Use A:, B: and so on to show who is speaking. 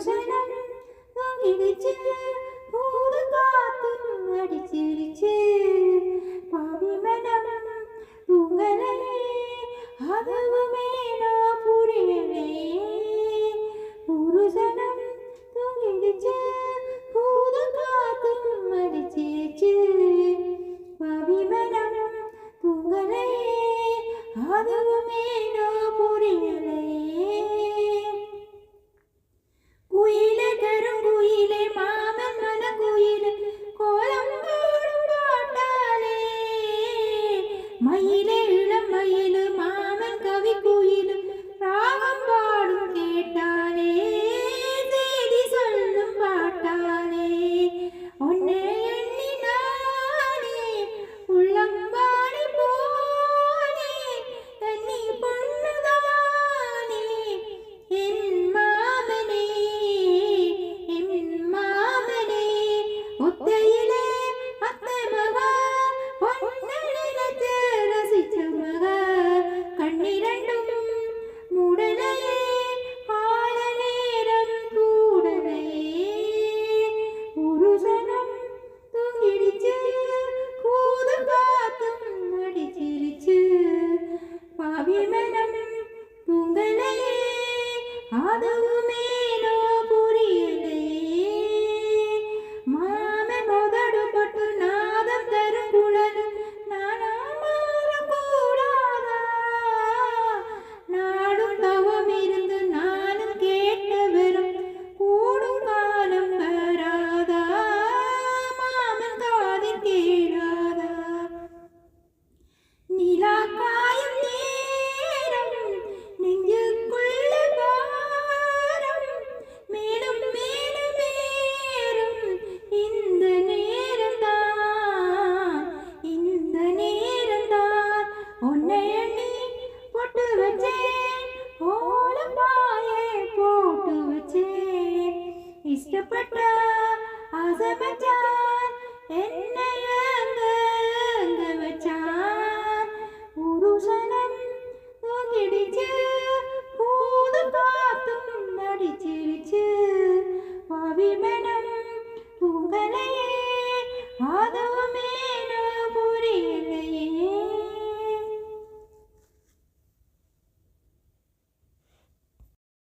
A: சனம் தூங்கிடுச்சு ஊரு காத்தும் அடிச்சிருச்சு பாவி மனம் தூங்கலையே அதுவுமே நான் புரியலையே ஒரு சனம் தூங்கிடுச்சு ஊரு காத்தும் அடிச்சிருச்சு பாவி மனம் தூங்கலையே அதுவுமே நான் புரியலையே குயிலே கருங்குயிலே மாமன் மனக்குயிலே கோலம் போடும் பாட்டாலே மயிலே இளம் மயிலு மாமன் கவி குயிலு ராகம் பாடும் கேட்டாலே செய்தி சொல்லும் பாட்டாலே உன்னை எண்ணி நானே உள்ளம்பாடி போனே தண்ணி பொண்ணுதானே என் மாமனே ஒத்தையிலே அத்தை மக பொன்னை நினைத்து ரசிச்ச மக கண்ணிரண்டும் மூடலையே ஆள நேரம் கூடலையே ஒரு சனம் தூங்கிடுச்சு கூது காத்தும் அடிச்சிருச்சு பாவி மனம் தூங்கலையே அதுவுமே நான் புரியலையே மாமன் முதடு பட்டு நாதம் தரும் குழல் நானா மாறக்கூடாதா நாடும் தவம் இருந்து நானும் கேட்ட வெறும் கூடும் காலம் வராதா மாமன் காதில் கேளாதா நிலா காயும் நேரம் நெஞ்சுக்குள்ள பாரம் மேலும் மேலும் மேலும் இந்த நேரம்தான் உன்னை எண்ணி போட்டு வச்சேன் ஓலப்பாயே போட்டு வச்சேன் இஷ்டப்பட்ட ஆசை மச்சான் என்ன